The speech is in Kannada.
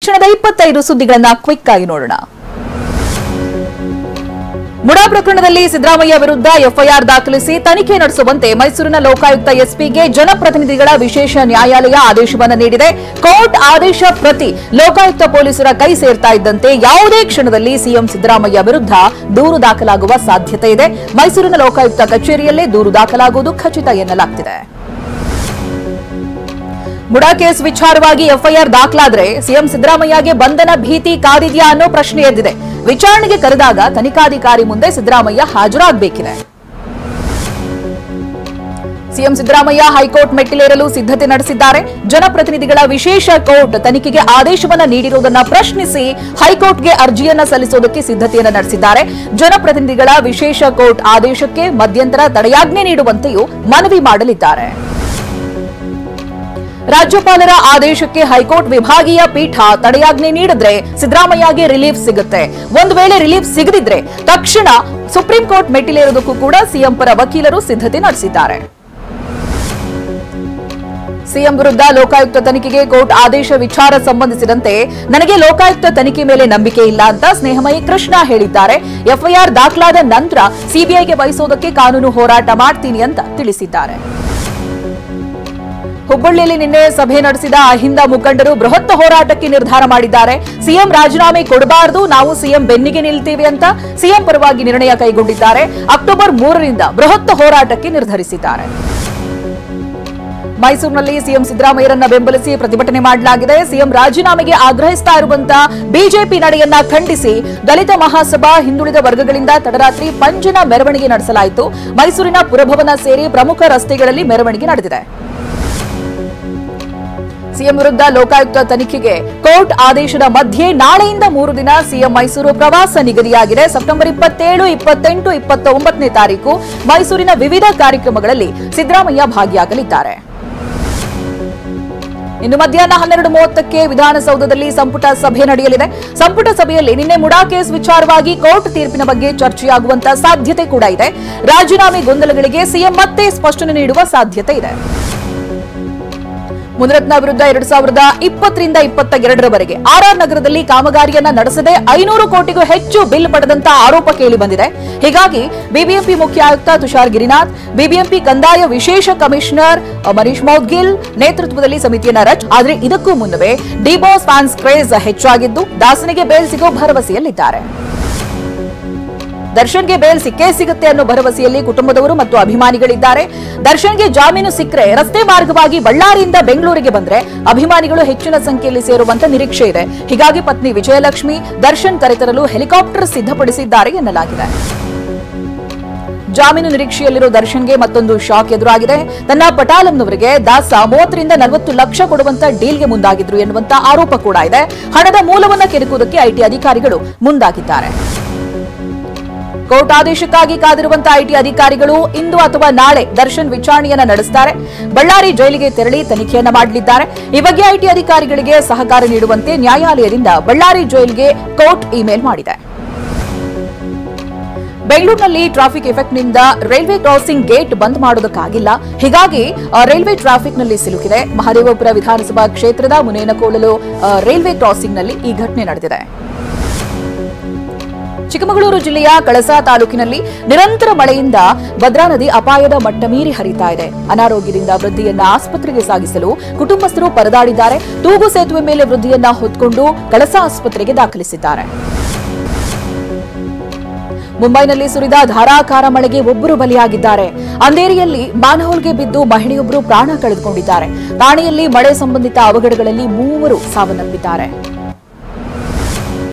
ಕ್ಷಣದ 25 ಸುದ್ದಿಗಳನ್ನ ಕ್ವಿಕ್ ಆಗಿ ನೋಡೋಣ. ಮುಡಾ ಪ್ರಕರಣದಲ್ಲಿ ಸಿದ್ದರಾಮಯ್ಯ ವಿರುದ್ಧ ಎಫ್ಐಆರ್ ದಾಖಲಿಸಿ ತನಿಖೆ ನಡೆಸುವಂತೆ ಮೈಸೂರಿನ ಲೋಕಾಯುಕ್ತ ಎಸ್ಪಿಗೆ ಜನಪ್ರತಿನಿಧಿಗಳ ವಿಶೇಷ ನ್ಯಾಯಾಲಯ ಆದೇಶವನ್ನು ನೀಡಿದೆ. ಕೋರ್ಟ್ ಆದೇಶ ಪ್ರತಿ ಲೋಕಾಯುಕ್ತ ಪೊಲೀಸರ ಕೈ ಸೇರ್ತಾ ಇದ್ದಂತೆ ಯಾವುದೇ ಕ್ಷಣದಲ್ಲಿ ಸಿಎಂ ಸಿದ್ದರಾಮಯ್ಯ ವಿರುದ್ಧ ದೂರು ದಾಖಲಾಗುವ ಸಾಧ್ಯತೆ ಇದೆ. ಮೈಸೂರಿನ ಲೋಕಾಯುಕ್ತ ಕಚೇರಿಯಲ್ಲೇ ದೂರು ದಾಖಲಾಗುವುದು ಖಚಿತ ಎನ್ನಲಾಗುತ್ತಿದೆ. ಮುಡಾ ಕೇಸ್ ವಿಚಾರವಾಗಿ ಎಫ್ಐಆರ್ ದಾಖಲಾದರೆ ಸಿಎಂ ಸಿದ್ದರಾಮಯ್ಯಗೆ ಬಂಧನ ಭೀತಿ ಕಾದಿದೆಯಾ ಅನ್ನೋ ಪ್ರಶ್ನೆ ಎದ್ದಿದೆ. ವಿಚಾರಣೆಗೆ ಕರೆದಾಗ ತನಿಖಾಧಿಕಾರಿ ಮುಂದೆ ಸಿದ್ದರಾಮಯ್ಯ ಹಾಜರಾಗಬೇಕಿದೆ. ಸಿಎಂ ಸಿದ್ದರಾಮಯ್ಯ ಹೈಕೋರ್ಟ್ ಮೆಟ್ಟಿಲೇರಲು ಸಿದ್ಧತೆ ನಡೆಸಿದ್ದಾರೆ. ಜನಪ್ರತಿನಿಧಿಗಳ ವಿಶೇಷ ಕೋರ್ಟ್ ತನಿಖೆಗೆ ಆದೇಶವನ್ನ ನೀಡಿರುವುದನ್ನು ಪ್ರಶ್ನಿಸಿ ಹೈಕೋರ್ಟ್ಗೆ ಅರ್ಜಿಯನ್ನ ಸಲ್ಲಿಸುವುದಕ್ಕೆ ಸಿದ್ಧತೆಯನ್ನು ನಡೆಸಿದ್ದಾರೆ. ಜನಪ್ರತಿನಿಧಿಗಳ ವಿಶೇಷ ಕೋರ್ಟ್ ಆದೇಶಕ್ಕೆ ಮಧ್ಯಂತರ ತಡೆಯಾಜ್ಞೆ ನೀಡುವಂತೆಯೂ ಮನವಿ ಮಾಡಲಿದ್ದಾರೆ. ರಾಜ್ಯಪಾಲರ ಆದೇಶಕ್ಕೆ ಹೈಕೋರ್ಟ್ ವಿಭಾಗೀಯ ಪೀಠ ತಡೆಯಾಜ್ಞೆ ನೀಡಿದ್ರೆ ಸಿದ್ದರಾಮಯ್ಯಗೆ ರಿಲೀಫ್ ಸಿಗುತ್ತೆ. ಒಂದು ವೇಳೆ ರಿಲೀಫ್ ಸಿಗದಿದ್ರೆ ತಕ್ಷಣ ಸುಪ್ರೀಂ ಕೋರ್ಟ್ ಮೆಟ್ಟಿಲೇರುವುದಕ್ಕೂ ಕೂಡ ಸಿಎಂ ಪರ ವಕೀಲರು ಸಿದ್ಧತೆ ನಡೆಸಿದ್ದಾರೆ. ಸಿಎಂ ವಿರುದ್ಧ ಲೋಕಾಯುಕ್ತ ತನಿಖೆಗೆ ಕೋರ್ಟ್ ಆದೇಶ ವಿಚಾರ ಸಂಬಂಧಿಸಿದಂತೆ ನನಗೆ ಲೋಕಾಯುಕ್ತ ತನಿಖೆ ಮೇಲೆ ನಂಬಿಕೆ ಇಲ್ಲ ಅಂತ ಸ್ನೇಹಮಯಿ ಕೃಷ್ಣ ಹೇಳಿದ್ದಾರೆ. ಎಫ್ಐಆರ್ ದಾಖಲಾದ ನಂತರ ಸಿಬಿಐಗೆ ವಹಿಸುವುದಕ್ಕೆ ಕಾನೂನು ಹೋರಾಟ ಮಾಡ್ತೀನಿ ಅಂತ ತಿಳಿಸಿದ್ದಾರೆ. ಹುಬ್ಬಳ್ಳಿಯಲ್ಲಿ ನಿನ್ನೆ ಸಭೆ ನಡೆಸಿದ ಅಹಿಂದ ಮುಖಂಡರು ಬೃಹತ್ ಹೋರಾಟಕ್ಕೆ ನಿರ್ಧಾರ ಮಾಡಿದ್ದಾರೆ. ಸಿಎಂ ರಾಜೀನಾಮೆ ಕೊಡಬಾರದು, ನಾವು ಸಿಎಂ ಬೆನ್ನಿಗೆ ನಿಲ್ತೀವಿ ಅಂತ ಸಿಎಂ ಪರವಾಗಿ ನಿರ್ಣಯ ಕೈಗೊಂಡಿದ್ದಾರೆ. ಅಕ್ಟೋಬರ್ 3ರಿಂದ ಬೃಹತ್ ಹೋರಾಟಕ್ಕೆ ನಿರ್ಧರಿಸಿದ್ದಾರೆ. ಮೈಸೂರಿನಲ್ಲಿ ಸಿಎಂ ಸಿದ್ದರಾಮಯ್ಯರನ್ನ ಬೆಂಬಲಿಸಿ ಪ್ರತಿಭಟನೆ ಮಾಡಲಾಗಿದೆ. ಸಿಎಂ ರಾಜೀನಾಮೆಗೆ ಆಗ್ರಹಿಸ್ತಾ ಇರುವಂತಹ ಬಿಜೆಪಿ ನಡೆಯನ್ನ ಖಂಡಿಸಿ ದಲಿತ ಮಹಾಸಭಾ ಹಿಂದುಳಿದ ವರ್ಗಗಳಿಂದ ತಡರಾತ್ರಿ ಪಂಜನ ಮೆರವಣಿಗೆ ನಡೆಸಲಾಯಿತು. ಮೈಸೂರಿನ ಪುರಭವನ ಸೇರಿ ಪ್ರಮುಖ ರಸ್ತೆಗಳಲ್ಲಿ ಮೆರವಣಿಗೆ ನಡೆದಿದೆ. ಸಿಎಂ ವಿರುದ್ಧ ಲೋಕಾಯುಕ್ತ ತನಿಖೆಗೆ ಕೋರ್ಟ್ ಆದೇಶದ ಮಧ್ಯೆ ನಾಳೆಯಿಂದ 3 ದಿನ ಸಿಎಂ ಮೈಸೂರು ಪ್ರವಾಸ ನಿಗದಿಯಾಗಿದೆ. ಸೆಪ್ಟೆಂಬರ್ 27, 28, 29ನೇ ತಾರೀಕು ಮೈಸೂರಿನ ವಿವಿಧ ಕಾರ್ಯಕ್ರಮಗಳಲ್ಲಿ ಸಿದ್ದರಾಮಯ್ಯ ಭಾಗಿಯಾಗಲಿದ್ದಾರೆ. ಇನ್ನು ಮಧ್ಯಾಹ್ನ 12:30ಕ್ಕೆ ವಿಧಾನಸೌಧದಲ್ಲಿ ಸಂಪುಟ ಸಭೆ ನಡೆಯಲಿದೆ. ಸಂಪುಟ ಸಭೆಯಲ್ಲಿ ನಿನ್ನೆ ಮುಡಾ ಕೇಸ್ ವಿಚಾರವಾಗಿ ಕೋರ್ಟ್ ತೀರ್ಪಿನ ಬಗ್ಗೆ ಚರ್ಚೆಯಾಗುವಂತಹ ಸಾಧ್ಯತೆ ಕೂಡ ಇದೆ. ರಾಜೀನಾಮೆ ಗೊಂದಲಗಳಿಗೆ ಸಿಎಂ ಮತ್ತೆ ಸ್ಪಷ್ಟನೆ ನೀಡುವ ಸಾಧ್ಯತೆ ಇದೆ. ಮುನಿರತ್ನ ವಿರುದ್ಧ 2020ರಿಂದ 2022ರವರೆಗೆ ಆರ್ಆರ್ ನಗರದಲ್ಲಿ ಕಾಮಗಾರಿಯನ್ನ ನಡೆಸದೆ 500 ಕೋಟಿಗೂ ಹೆಚ್ಚು ಬಿಲ್ ಪಡೆದಂತ ಆರೋಪ ಕೇಳಿ ಬಂದಿದೆ. ಹೀಗಾಗಿ ಬಿಬಿಎಂಪಿ ಮುಖ್ಯ ಆಯುಕ್ತ ತುಷಾರ್ ಗಿರಿನಾಥ್, ಬಿಬಿಎಂಪಿ ಕಂದಾಯ ವಿಶೇಷ ಕಮಿಷನರ್ ಮನೀಶ್ ಮೌದ್ಗಿಲ್ ನೇತೃತ್ವದಲ್ಲಿ ಸಮಿತಿಯನ್ನ ಆದರೆ ಇದಕ್ಕೂ ಮುನ್ನವೇ ಡಿಬಾಸ್ ಫ್ಯಾನ್ಸ್ ಕ್ರೇಜ್ ಹೆಚ್ಚಾಗಿದ್ದು ದಾಸನಿಗೆ ಬೇಲ್ ಸಿಗೋ ಭರವಸೆಯಲ್ಲಿದ್ದಾರೆ. ದರ್ಶನ್ಗೆ ಬೇಲ್ ಸಿಕ್ಕೇ ಸಿಗುತ್ತೆ ಅನ್ನೋ ಭರವಸೆಯಲ್ಲಿ ಕುಟುಂಬದವರು ಮತ್ತು ಅಭಿಮಾನಿಗಳಿದ್ದಾರೆ. ದರ್ಶನ್ಗೆ ಜಾಮೀನು ಸಿಕ್ಕರೆ ರಸ್ತೆ ಮಾರ್ಗವಾಗಿ ಬಳ್ಳಾರಿಯಿಂದ ಬೆಂಗಳೂರಿಗೆ ಬಂದ್ರೆ ಅಭಿಮಾನಿಗಳು ಹೆಚ್ಚಿನ ಸಂಖ್ಯೆಯಲ್ಲಿ ಸೇರುವಂತ ನಿರೀಕ್ಷೆ ಇದೆ. ಹೀಗಾಗಿ ಪತ್ನಿ ವಿಜಯಲಕ್ಷ್ಮಿ ದರ್ಶನ್ ಕರೆತರಲು ಹೆಲಿಕಾಪ್ಟರ್ ಸಿದ್ಧಪಡಿಸಿದ್ದಾರೆ ಎನ್ನಲಾಗಿದೆ. ಜಾಮೀನು ನಿರೀಕ್ಷೆಯಲ್ಲಿರುವ ದರ್ಶನ್ಗೆ ಮತ್ತೊಂದು ಶಾಕ್ ಎದುರಾಗಿದೆ. ತನ್ನ ಪಟಾಲಂನವರಿಗೆ ದಾಸ 30ರಿಂದ 40 ಲಕ್ಷ ಕೊಡುವಂತ ಡೀಲ್ಗೆ ಮುಂದಾಗಿದ್ರು ಎನ್ನುವಂತ ಆರೋಪ ಕೂಡ ಇದೆ. ಹಣದ ಮೂಲವನ್ನ ಕೆದಕುವುದಕ್ಕೆ ಐಟಿ ಅಧಿಕಾರಿಗಳು ಮುಂದಾಗಿದ್ದಾರೆ. ಕೋರ್ಟ್ ಆದೇಶಕ್ಕಾಗಿ ಕಾದಿರುವಂತಹ ಐಟಿ ಅಧಿಕಾರಿಗಳು ಇಂದು ಅಥವಾ ನಾಳೆ ದರ್ಶನ್ ವಿಚಾರಣೆಯನ್ನ ನಡೆಸುತ್ತಾರೆ. ಬಳ್ಳಾರಿ ಜೈಲಿಗೆ ತೆರಳಿ ತನಿಖೆಯನ್ನ ಮಾಡಲಿದ್ದಾರೆ. ಈ ಬಗ್ಗೆ ಐಟಿ ಅಧಿಕಾರಿಗಳಿಗೆ ಸಹಕಾರ ನೀಡುವಂತೆ ನ್ಯಾಯಾಲಯದಿಂದ ಬಳ್ಳಾರಿ ಜೈಲಿಗೆ ಕೋರ್ಟ್ ಇಮೇಲ್ ಮಾಡಿದೆ. ಬೆಂಗಳೂರಿನಲ್ಲಿ ಟ್ರಾಫಿಕ್ ಎಫೆಕ್ಟ್ನಿಂದ ರೈಲ್ವೆ ಕ್ರಾಸಿಂಗ್ ಗೇಟ್ ಬಂದ್ ಮಾಡೋದಕ್ಕಾಗಿಲ್ಲ. ಹೀಗಾಗಿ ರೈಲ್ವೆ ಟ್ರಾಫಿಕ್ನಲ್ಲಿ ಸಿಲುಕಿದೆ. ಮಹದೇವಪುರ ವಿಧಾನಸಭಾ ಕ್ಷೇತ್ರದ ಮುನೇನಕೋಳಲು ರೈಲ್ವೆ ಕ್ರಾಸಿಂಗ್ನಲ್ಲಿ ಈ ಘಟನೆ ನಡೆದಿದೆ. ಚಿಕ್ಕಮಗಳೂರು ಜಿಲ್ಲೆಯ ಕಳಸಾ ತಾಲೂಕಿನಲ್ಲಿ ನಿರಂತರ ಮಳೆಯಿಂದ ಭದ್ರಾ ನದಿ ಅಪಾಯದ ಮಟ್ಟ ಮೀರಿ ಹರಿತಾ ಇದೆ. ಅನಾರೋಗ್ಯದಿಂದ ವೃದ್ಧಿಯನ್ನ ಆಸ್ಪತ್ರೆಗೆ ಸಾಗಿಸಲು ಕುಟುಂಬಸ್ಥರು ಪರದಾಡಿದ್ದಾರೆ. ತೂಗು ಸೇತುವೆ ಮೇಲೆ ವೃದ್ಧಿಯನ್ನ ಹೊತ್ತುಕೊಂಡು ಕಳಸಾ ಆಸ್ಪತ್ರೆಗೆ ದಾಖಲಿಸಿದ್ದಾರೆ. ಮುಂಬೈನಲ್ಲಿ ಸುರಿದ ಧಾರಾಕಾರ ಮಳೆಗೆ ಒಬ್ಬರು ಬಲಿಯಾಗಿದ್ದಾರೆ. ಅಂಧೇರಿಯಲ್ಲಿ ಮ್ಯಾನ್ಹೋಲ್ಗೆ ಬಿದ್ದು ಮಹಿಳೆಯೊಬ್ಬರು ಪ್ರಾಣ ಕಳೆದುಕೊಂಡಿದ್ದಾರೆ. ಥಾಣೆಯಲ್ಲಿ ಮಳೆ ಸಂಬಂಧಿತ ಅವಘಡಗಳಲ್ಲಿ 3 ಸಾವನ್ನಪ್ಪಿದ್ದಾರೆ.